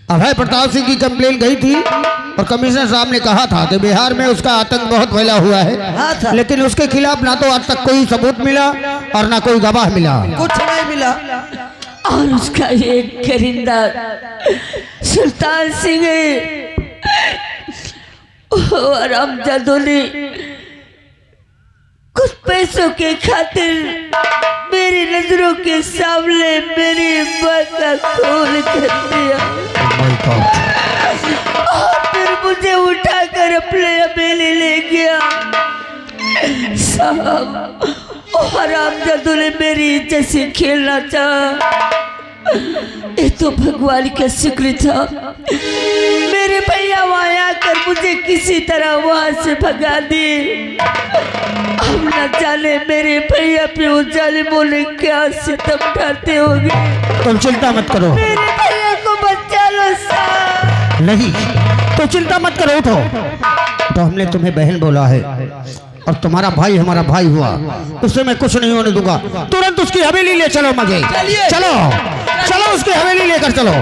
अभय प्रताप सिंह की कंप्लेन गई थी और कमिश्नर साहब ने कहा था कि बिहार में उसका आतंक बहुत फैला हुआ है, लेकिन उसके खिलाफ ना तो आज तक कोई सबूत मिला और ना कोई गवाह मिला, कुछ नहीं मिला। और उसका ये करिंदा सुल्तान सिंह और अमजदों ने कुछ पैसों के खातिर मेरी नजरों के सामने मेरी मां का खून कर दिया और फिर मुझे उठाकर अपने हवेली ले गया साहब। और अमजदों ने मेरी इज्जत से खेलना चाहा। ये तो भगवान का शुक्र था मेरे भैया वहां आकर मुझे किसी तरह वहां से भगा दिए। अब न जाने मेरे भैया पे उस जालिमों ने क्या सितम ढाते होंगे। तुम चिंता मत करो, मेरे भैया को बचा लो साहब। नहीं तो चिंता मत करो, उठो। तो हमने तुम्हें बहन बोला है और तुम्हारा भाई हमारा भाई हुआ, उससे मैं कुछ नहीं होने दूंगा। तुरंत उसकी हवेली ले चलो मुझे, चलो चलो उसकी हवेली लेकर चलो।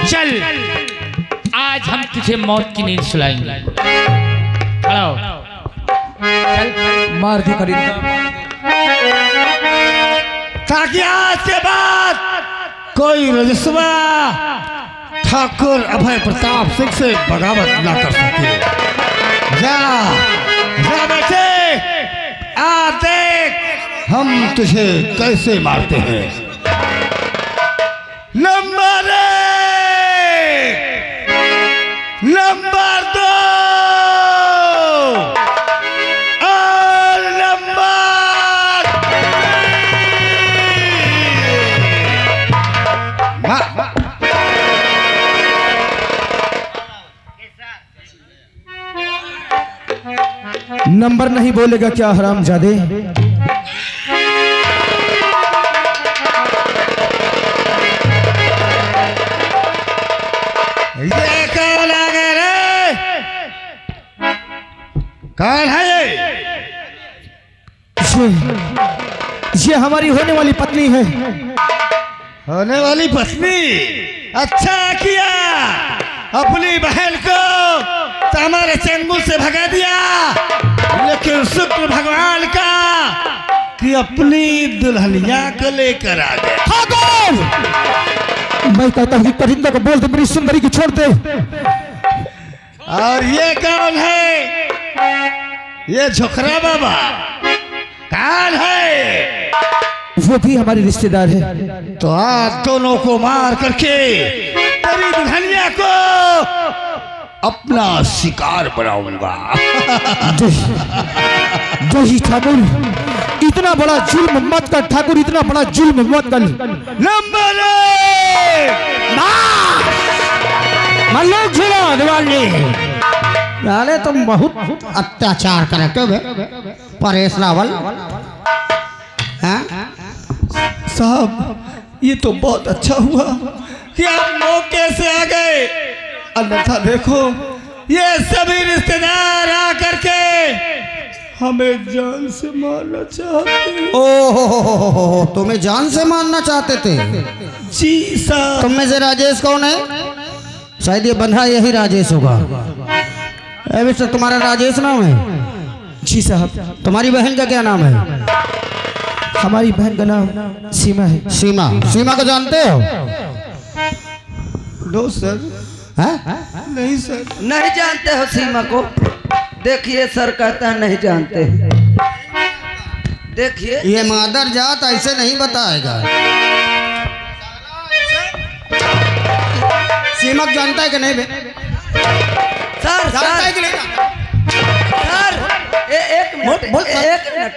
चल आज हम तुझे मौत की नींद सुलाएंगे। खड़ा हो, चल मार दी करिंदा ताकि आज के बाद कोई रजस्वा ठाकुर अभय प्रताप सिंह से बगावत ना कर सके। जा जा बेटे, आ देख हम तुझे कैसे मारते हैं। नंबर 1, नंबर 2 और नंबर 3 नंबर नहीं बोलेगा क्या हरामजादे? ये कौन आ गए रे? कौन है ये हमारी होने वाली पत्नी है। होने वाली पत्नी? अच्छा किया, अपनी बहन को तो हमारे चंगुल से भगा दिया, लेकिन शुक्र भगवान का कि अपनी दुल्हनिया को लेकर आ गए। मैं कहता हूँ करिंदा को बोल दे मेरी सुंदरी को छोड़ दे। और ये कौन है? ये झोखरा बाबा कौन है? वो भी हमारे रिश्तेदार है। तो आज दोनों को मार करके तेरी दुल्हनिया को अपना शिकार बनाऊंगा। जय ठाकुर, इतना बड़ा जुल्म मत कर ठाकुर, इतना बड़ा जुल्म मत कर। नंबर 1 अरे तुम बहुत अत्याचार करते हो परेश रावल। साहब ये तो बहुत अच्छा हुआ कि आप मौके से आ गए, अन्यथा देखो ये सभी रिश्तेदार आ करके हमें जान से मारना चाहते। ओहो, तुम्हें जान से मारना चाहते थे? जी साहब। तुम में से राजेश कौन है? शायद ये बंधा यही राजेश होगा। मिस्टर, तुम्हारा राजेश नाम है? जी साहब। तुम्हारी बहन का क्या नाम है? हमारी बहन का नाम सीमा है। सीमा? सीमा को जानते हो? No sir. नहीं सर। नहीं जानते हो सीमा को? देखिए सर कहता है नहीं जानते। देखिए ये मादर जात ऐसे नहीं बताएगा। सीमा जानता है कि नहीं? सर जानता है कि नहीं? सर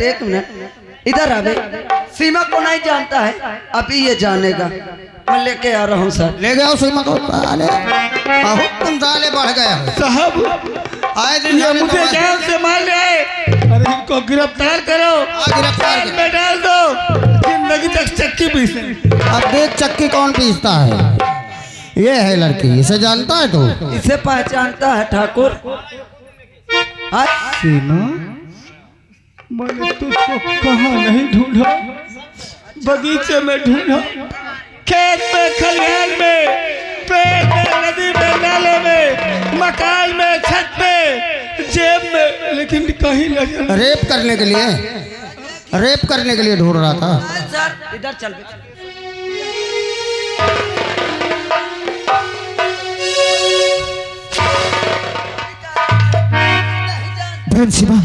एक मिनट इधर आ भाई। सीमा को नहीं जानता है, अभी ये जानेगा। मैं लेके आ रहा हूँ सर। ले गया सीमा को। तुम साले बढ़ गया साहब आए दिन ये मुझे जान से मार रहे। अरे इनको गिरफ्तार करो, गिरफ्तार में डाल दो। लगी तक चक्की पीसे। अब देख चक्की कौन पीसता है। ये है लड़की, इसे जानता है तू? इसे पहचानता है ठाकुर? हाँ? सीमा, मैंने तुझको कहाँ नहीं ढूंढा, बगीचे में ढूंढा, खेत में, खलिहान में, पेड़ में, नदी में, नाले में, मकान में, छत पे, जेब में, लेकिन कहीं नहीं। रेप करने के लिए, रेप करने के लिए ढूंढ रहा था। सर इधर चल। बहन सीमा,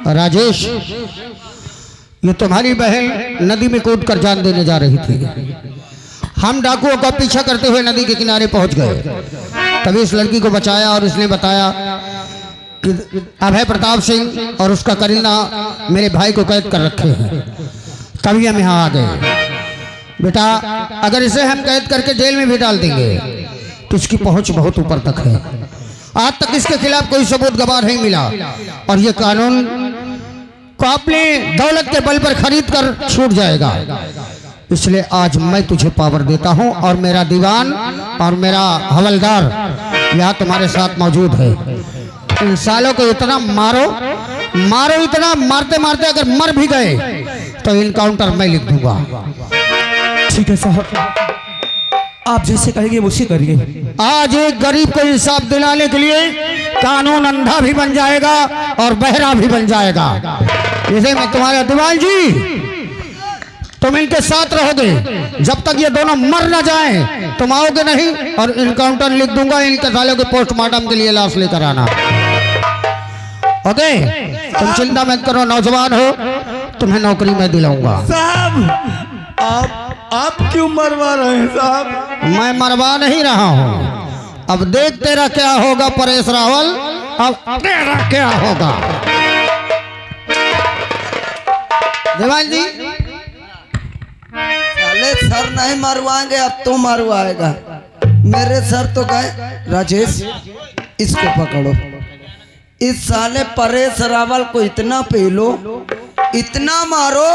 राजेश, ये तुम्हारी बहन नदी में कूद कर जान देने जा रही थी। हम डाकुओं का पीछा करते हुए नदी के किनारे पहुंच गए। तभी इस लड़की को बचाया और इसने बताया कि अभय प्रताप सिंह और उसका करीना मेरे भाई को कैद कर रखे हैं। तभी हम यहाँ आ गए। बेटा, अगर इसे हम कैद करके जेल में भी डाल देंगे तो इसकी पहुंच बहुत ऊपर तक है। आज तक इसके खिलाफ कोई सबूत गवाह नहीं मिला और ये कानून को अपने दौलत के बल पर खरीद कर छूट जाएगा। इसलिए आज मैं तुझे पावर देता हूं और मेरा दीवान और मेरा हवलदार यहाँ तुम्हारे साथ मौजूद है। इन सालों को इतना मारो, मारो इतना, मारते मारते अगर मर भी गए तो इनकाउंटर मैं लिख दूंगा। ठीक है साहब, आप जैसे कहेंगे उसी करिए। आज एक गरीब को इंसाफ दिलाने के लिए कानून अंधा भी बन जाएगा और बहरा भी बन जाएगा। जैसे मैं तुम्हारे दीवान जी, तुम इनके साथ रहोगे जब तक ये दोनों मर ना जाएं, तुम आओगे नहीं और इनकाउंटर लिख दूंगा। इनके सालों के पोस्टमार्टम के लिए लाश लेकर आना। ओके, तुम चिंता मत करो, नौजवान हो, तुम्हें नौकरी में दिलाऊंगा। साहब, आप क्यों मरवा रहे हैं साहब? मैं मरवा नहीं रहा हूं। अब देख तेरा क्या होगा परेश रावल, अब तेरा क्या होगा। दीवान जी, साले सर नहीं मरवाएंगे, अब तो मरवाएगा। मेरे सर तो गए। राजेश, इसको पकड़ो। इस साले परेश रावल को इतना पीलो, इतना मारो,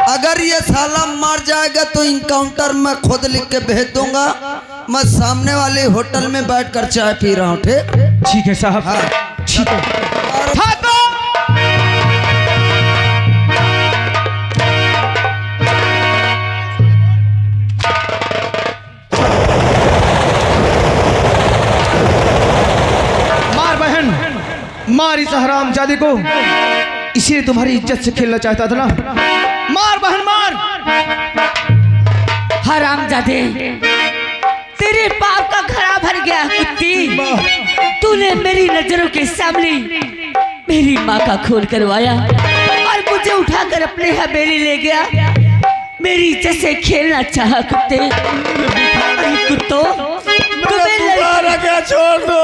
अगर ये साला मर जाएगा तो इनकाउंटर में खुद लिख के भेज दूंगा। मैं सामने वाले होटल में बैठकर चाय पी रहा हूँ। ठीक है साहब, ठीक है। मार बहन, मार इस हरामजादे को, इसीलिए तुम्हारी इज्जत से खेलना चाहता था ना। मार बहन मार। हरामजादे, तेरे पाप का घड़ा भर गया कुत्ती। तूने मेरी नजरों के सामने मेरी माँ का खून करवाया और मुझे उठाकर अपने हवेली ले गया। मेरी इज्जत से खेलना चाहा कुत्ते। कुत्तों, छोड़ दो।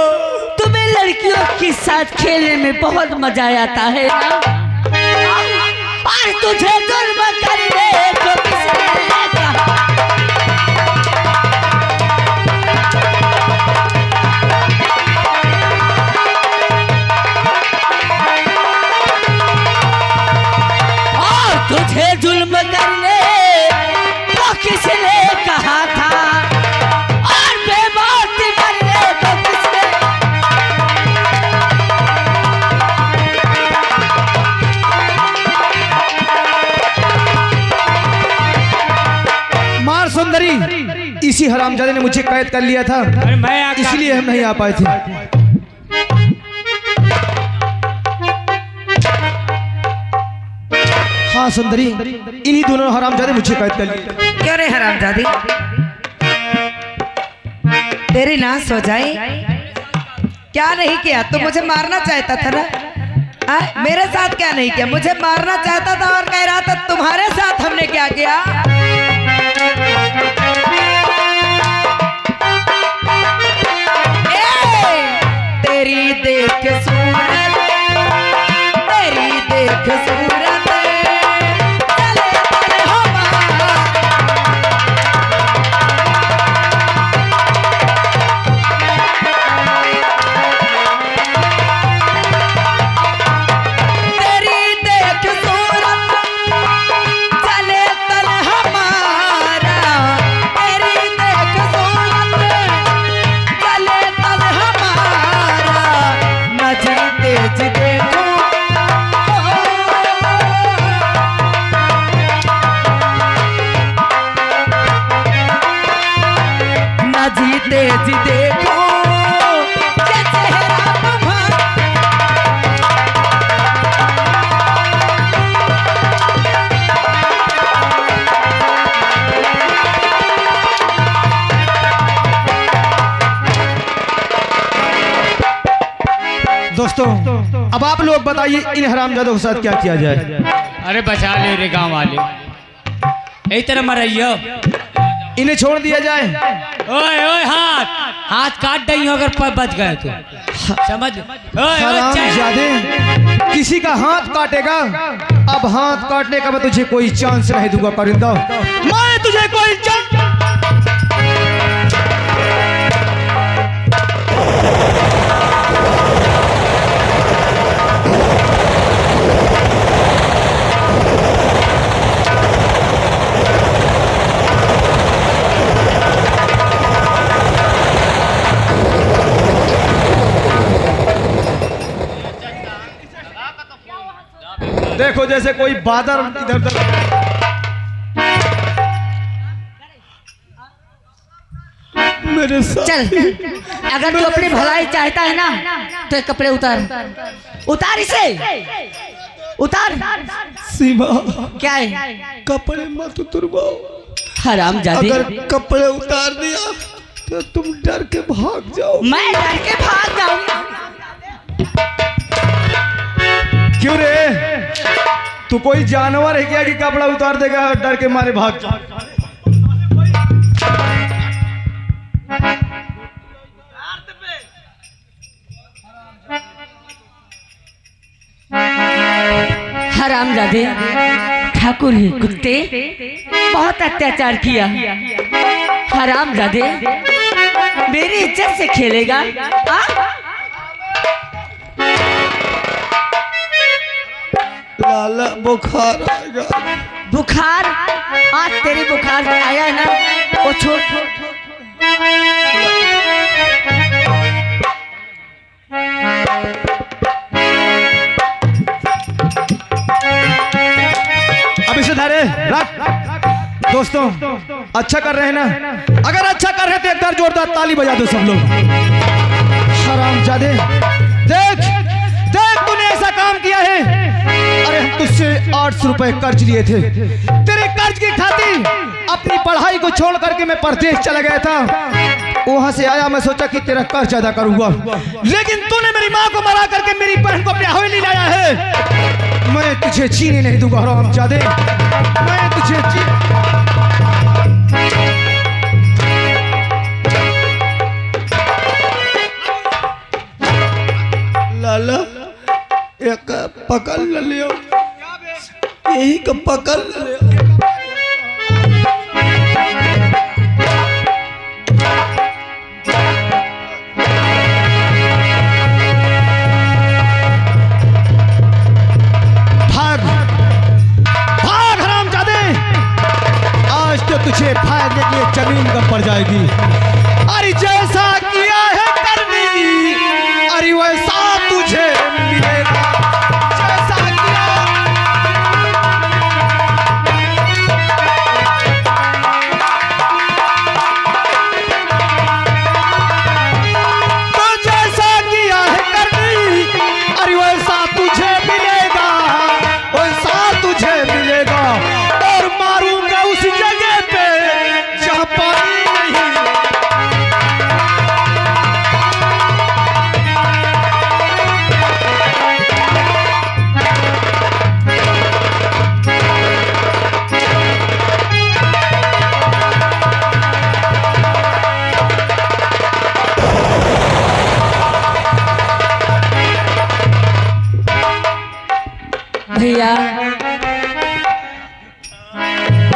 तुम्हें लड़कियों के साथ खेलने में बहुत मजा आता है ना? और तुझे जुल्म करने को किसने कहा? और तुझे जुल्म करने को किसने कहा था? और बेमौत करने को किसने? मार सुंदरी, इसी हरामजादे ने मुझे कैद कर लिया था, इसलिए हम नहीं आ पाए थे। हाँ सुंदरी, इन्हीं दोनों हरामजादे मुझे कैद कर लिए। क्यों रे हरामजादी, तेरी नाश हो जाए? क्या नहीं किया? तू मुझे मारना चाहता था ना? मेरे साथ क्या नहीं किया? मुझे मारना चाहता था और कह रहा था तुम्हारे साथ हमने क्या किया? तेरी देख सूरत, तेरी देख सूरत चले चले हवा। तेरी देख सूरत चले तेज देखो ये चेहरा तुम्हारा। दोस्तों अब आप लोग बताइए इन हरामजादों के साथ क्या किया जाए। अरे बचा ले रे गांव वाले, यही तरह मरइयो। इन्हें छोड़ दिया जाए। ओए ओए हाथ हाथ काट दई अगर बच गए तो समझ। ओए ओए हरामजादे, किसी का हाथ काटेगा, अब हाथ काटने का मैं तुझे कोई चांस नहीं दूंगा परिंदा, मैं तुझे कोई चांस। देखो जैसे कोई बादल इधर उधर। मेरे साथ चल, अगर तू अपनी भलाई चाहता है ना तो ये कपड़े उतार, उतार इसे, उतार। सीमा, क्या है? कपड़े मत उतरवाओ। हरामजादी, अगर कपड़े उतार दिया तो तुम डर के भाग जाओ। मैं डर के भाग जाऊंगी। क्यों रे, तू कोई जानवर है क्या कि कपड़ा उतार देगा और डर के मारे भाग जा। हरामजादे, ठाकुर ही कुत्ते बहुत अत्याचार किया। हरामजादे, मेरी इज्जत से खेलेगा? लाला बुखार आएगा। बुखार? आज तेरी बुखार आया है ना, वो छोड़। अब इसे धरे रख। दोस्तों अच्छा कर रहे हैं ना, अगर अच्छा कर रहे हैं तो एक बार जोरदार ताली बजा दो सब लोग। हरामजादे, देख देख तूने ऐसा काम किया है। अरे हम तुझसे 800 रुपए कर्ज लिए थे, तेरे कर्ज की खातिर अपनी पढ़ाई को छोड़ करके मैं परदेश चला गया था। वहां से आया, मैं सोचा कि तेरा कर्ज अदा करूंगा, लेकिन तूने मेरी माँ को मरा करके मेरी बहन को अपने हवेली लाया है। मैं तुझे जीने नहीं दूंगा हरामजादे, मैं तुझे लाला एक पकड़ लियो, यही का पकड़ लियो। भाग भाग हरामजादे, आज तो तुझे फायदे के लिए जमीन कम पड़ जाएगी। अरे जैसा किया है करनी, अरे वैसा तुझे मिलेगा। जैसा किया तो जैसा किया है करनी, अरे वैसा तुझे मिलेगा, वैसा तुझे मिलेगा। और मारूंगा उस जगह पे जहाँ पानी नहीं। भैया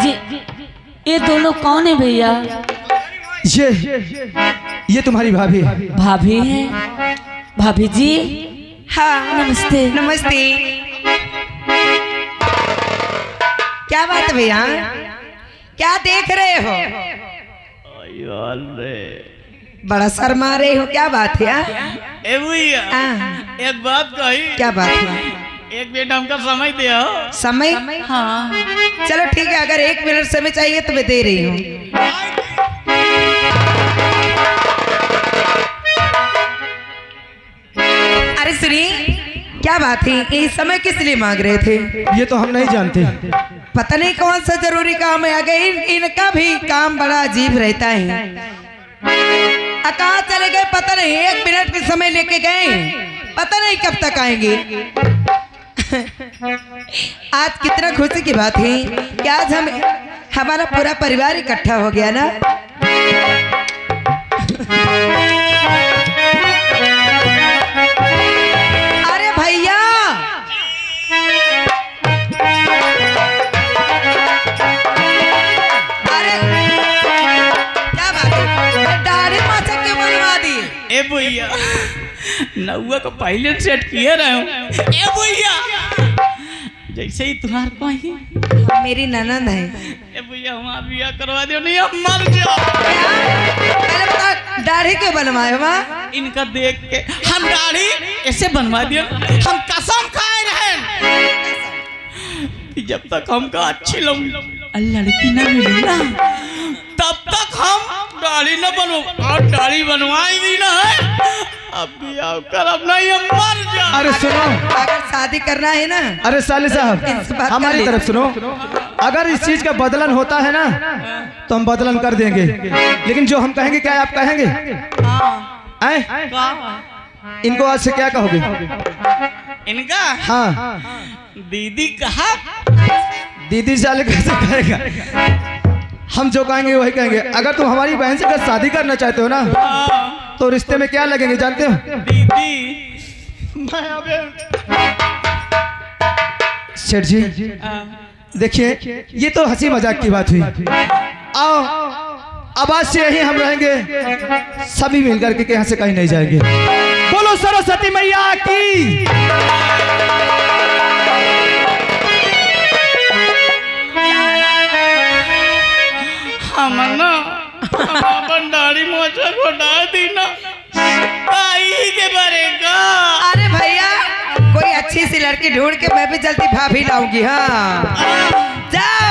जी, ये दोनों कौन है भैया? ये तुम्हारी भाभी है। भाभी है? भाभी जी हाँ नमस्ते। नमस्ते। क्या बात है भैया, क्या देख रहे हो? बड़ा शर्मा रहे हो, क्या बात है? ए भैया, हाँ, एक बात कही। क्या बात है? एक मिनट हमका समय दे। समय? हाँ, चलो ठीक है, अगर 1 मिनट समय चाहिए तो मैं दे रही हूँ। सुनी, क्या बात है? इस समय किस लिए मांग रहे थे? ये तो हम नहीं जानते। पता नहीं कौन सा जरूरी काम है आ गए। इनका भी काम बड़ा अजीब रहता है। कहाँ चले गए पता नहीं, 1 मिनट के समय लेके गए, पता नहीं कब तक आएंगे। आज कितना खुशी की बात है कि आज हमारा पूरा परिवार इकट्ठा हो गया ना। अरे भैया, अरे क्या बात है, दाढ़ी माचा क्यों बनवा दी? ए भैया, नौआ को पहले सेट किए रहे हो। ए भैया, जैसे ही तुम्हार कहीं मेरी ननद है। ए भैया हमारा बियाह करवा दो, नहीं हम मर जाओ। पहले बता, दाढ़ी क्यों बनवाए हुआ? इनका देख के हम दाढ़ी ऐसे बनवा दिया, हम कसम खाए रहे कि जब तक हमका अच्छी लड़की न मिली ना तब तक हम दाढ़ी न बनवा, और दाढ़ी बनवाई दी ना है। अब बियाह करब नहीं, हम मर जाओ। अरे सुनो, अगर शादी करना है ना, अरे साले साहब इस बात हमारी कर तरफ सुनो, अगर इस चीज का बदलन होता है ना तो हम बदलन कर देंगे, लेकिन जो हम कहेंगे क्या आप कहेंगे? आए? इनको आज से क्या कहोगे? इनका हाँ, दीदी कहा। दीदी साले कैसे कहेगा? हम जो कहेंगे वही कहेंगे। अगर तुम हमारी बहन से अगर शादी करना चाहते हो ना तो रिश्ते में क्या लगेंगे जानते हो? दीदी सेठ जी देखिए, ये तो हंसी मजाक की बात हुई। आओ, अब आज से यही हम रहेंगे, सभी मिलकर के यहाँ से कहीं नहीं जाएंगे। बोलो सरस्वती मैया की। हम ना अपन दाढ़ी मोछा घोटा दी ना आई के बरेगा। अरे भैया, कोई अच्छी सी लड़की ढूंढ के मैं भी जल्दी भाभी लाऊंगी। हाँ, जाओ।